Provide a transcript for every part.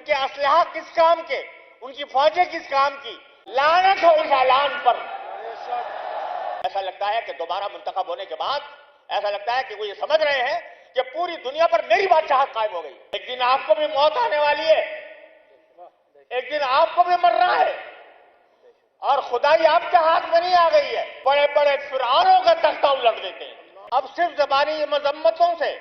کے اسلحہ کس کام کے، ان کی فوجیں کس کام کی؟ لعنت ہو اس اعلان پر۔ ایسا لگتا ہے کہ دوبارہ منتخب ہونے کے بعد ایسا لگتا ہے کہ وہ یہ سمجھ رہے ہیں کہ پوری دنیا پر میری بادشاہت قائم ہو گئی۔ ایک دن آپ کو بھی موت آنے والی ہے، ایک دن آپ کو بھی مرنا ہے، اور خدائی آپ کے ہاتھ میں نہیں آ گئی ہے۔ بڑے بڑے فرعونوں کا تختہ الٹ دیتے ہیں۔ اب صرف زبانی مذمتوں سے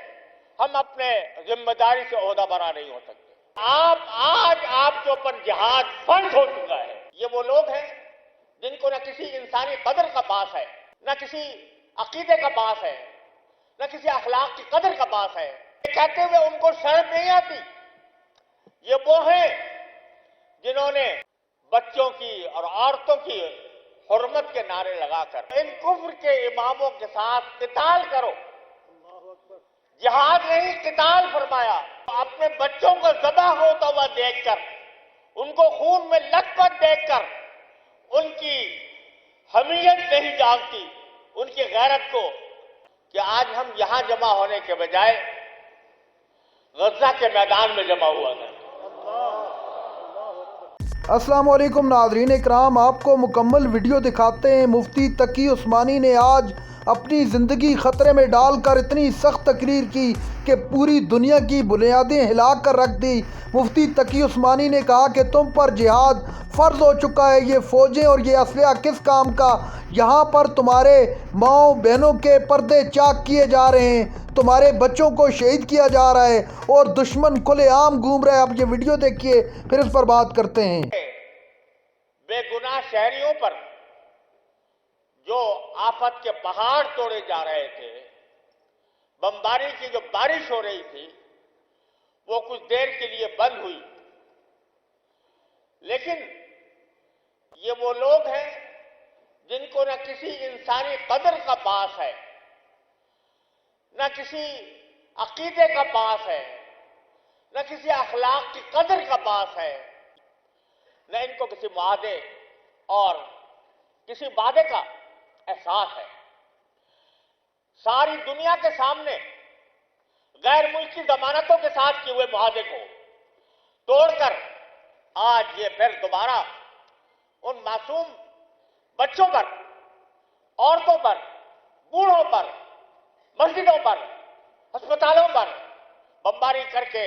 ہم اپنے ذمہ داری سے عہدہ برا نہیں ہو سکتے۔ آج آپ کے اوپر جہاد فرض ہو چکا ہے۔ یہ وہ لوگ ہیں جن کو نہ کسی انسانی قدر کا پاس ہے، نہ کسی عقیدے کا پاس ہے، نہ کسی اخلاق کی قدر کا پاس ہے۔ یہ کہتے ہوئے ان کو شرم نہیں آتی۔ یہ وہ ہیں جنہوں نے بچوں کی اور عورتوں کی حرمت کے نعرے لگا کر ان کفر کے اماموں کے ساتھ قتال کرو، جہاد نہیں قتال فرمایا۔ اپنے بچوں کو ذبح ہوتا ہوا دیکھ کر، ان کو خون میں لت پت دیکھ کر ان کی حمیت نہیں جاگتی، ان کی غیرت کو، کہ آج ہم یہاں جمع ہونے کے بجائے غزہ کے میدان میں جمع ہوا ہے۔ السلام علیکم ناظرین اکرام، آپ کو مکمل ویڈیو دکھاتے ہیں۔ مفتی تقی عثمانی نے آج اپنی زندگی خطرے میں ڈال کر اتنی سخت تقریر کی کہ پوری دنیا کی بنیادیں ہلا کر رکھ دی۔ مفتی تقی عثمانی نے کہا کہ تم پر جہاد فرض ہو چکا ہے، یہ فوجیں اور یہ اسلحہ کس کام کا؟ یہاں پر تمہارے ماؤں بہنوں کے پردے چاک کیے جا رہے ہیں، تمہارے بچوں کو شہید کیا جا رہا ہے، اور دشمن کھلے عام گھوم رہے ہیں۔ اب یہ ویڈیو دیکھیے، پھر اس پر بات کرتے ہیں۔ بے گناہ شہریوں پر جو آفت کے پہاڑ توڑے جا رہے تھے، بمباری کی جو بارش ہو رہی تھی، وہ کچھ دیر کے لیے بند ہوئی، لیکن یہ وہ لوگ ہیں جن کو نہ کسی انسانی قدر کا پاس ہے، نہ کسی عقیدے کا پاس ہے، نہ کسی اخلاق کی قدر کا پاس ہے، نہ ان کو کسی معاہدے اور کسی وعدے کا احساس ہے۔ ساری دنیا کے سامنے غیر ملکی ضمانتوں کے ساتھ کیے ہوئے معاہدے کو توڑ کر آج یہ پھر دوبارہ ان معصوم بچوں پر، عورتوں پر، بوڑھوں پر، مسجدوں پر، ہسپتالوں پر بمباری کر کے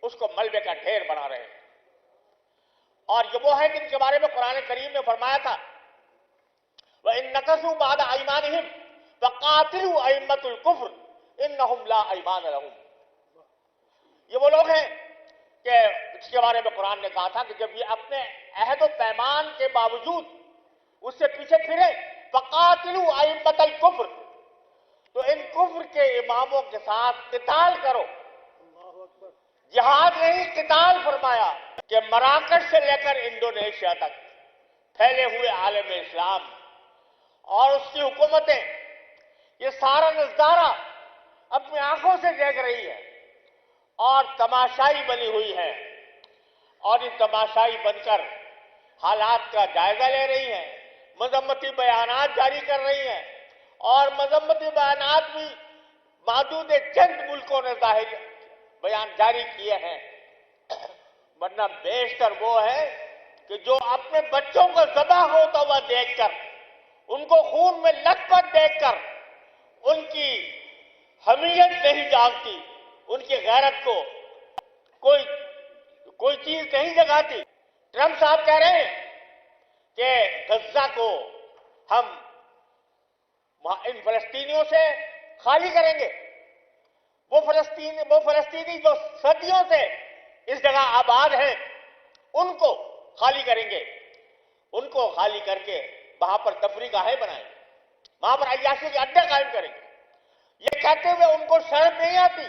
اس کو ملبے کا ڈھیر بنا رہے ہیں۔ اور یہ وہ ہیں جن کے بارے میں قرآن کریم نے فرمایا تھا وَإِن نَكَثُوا بَعْدَ أَيْمَانِهِمْ فَقَاتِلُوا أَئِمَّةَ الْكُفْرِ إِنَّهُمْ لَا أَيْمَانَ لَهُمْ۔ یہ وہ لوگ ہیں کہ اس کے بارے میں قرآن نے کہا تھا کہ جب یہ اپنے عہد و پیمان کے باوجود اس سے پیچھے پھرے، فَقَاتِلُوا أَئِمَّةَ الْكُفْرِ، تو ان کفر کے اماموں کے ساتھ قتال کرو۔ جہاد نہیں قتال فرمایا کہ مراکش سے لے کر انڈونیشیا تک پھیلے ہوئے عالم اسلام اور اس کی حکومتیں یہ سارا نظارہ اپنی آنکھوں سے دیکھ رہی ہے اور تماشائی بنی ہوئی ہے، اور یہ تماشائی بن کر حالات کا جائزہ لے رہی ہیں، مذمتی بیانات جاری کر رہی ہیں، اور مذمتی بیانات بھی محدود چند ملکوں نے ظاہر بیان جاری کیے ہیں، ورنہ بیشتر وہ ہے کہ جو اپنے بچوں کو ذبح ہوتا ہوا دیکھ کر، ان کو خون میں لت پت دیکھ کر ان کی حمیت نہیں جاگتی، ان کی غیرت کو کوئی چیز نہیں جگاتی۔ ٹرمپ صاحب کہہ رہے ہیں کہ غزہ کو ہم ان فلسطینیوں سے خالی کریں گے۔ وہ فلسطینی جو صدیوں سے اس جگہ آباد ہیں، ان کو خالی کریں گے، ان کو خالی کر کے وہاں پر تفریح گاہیں بنائیں گے، وہاں پر عیاشی کے اڈے قائم کریں گے۔ یہ کہتے ہوئے ان کو شرم نہیں آتی۔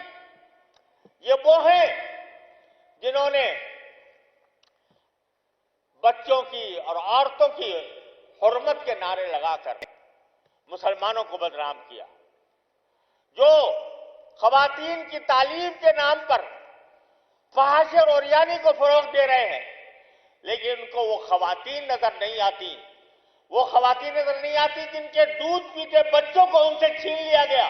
یہ وہ ہیں جنہوں نے بچوں کی اور عورتوں کی حرمت کے نعرے لگا کر مسلمانوں کو بدنام کیا، جو خواتین کی تعلیم کے نام پر فحش اور عریانی کو فروغ دے رہے ہیں، لیکن ان کو وہ خواتین نظر نہیں آتی، وہ خواتین نظر نہیں آتی جن کے دودھ پیتے بچوں کو ان سے چھین لیا گیا،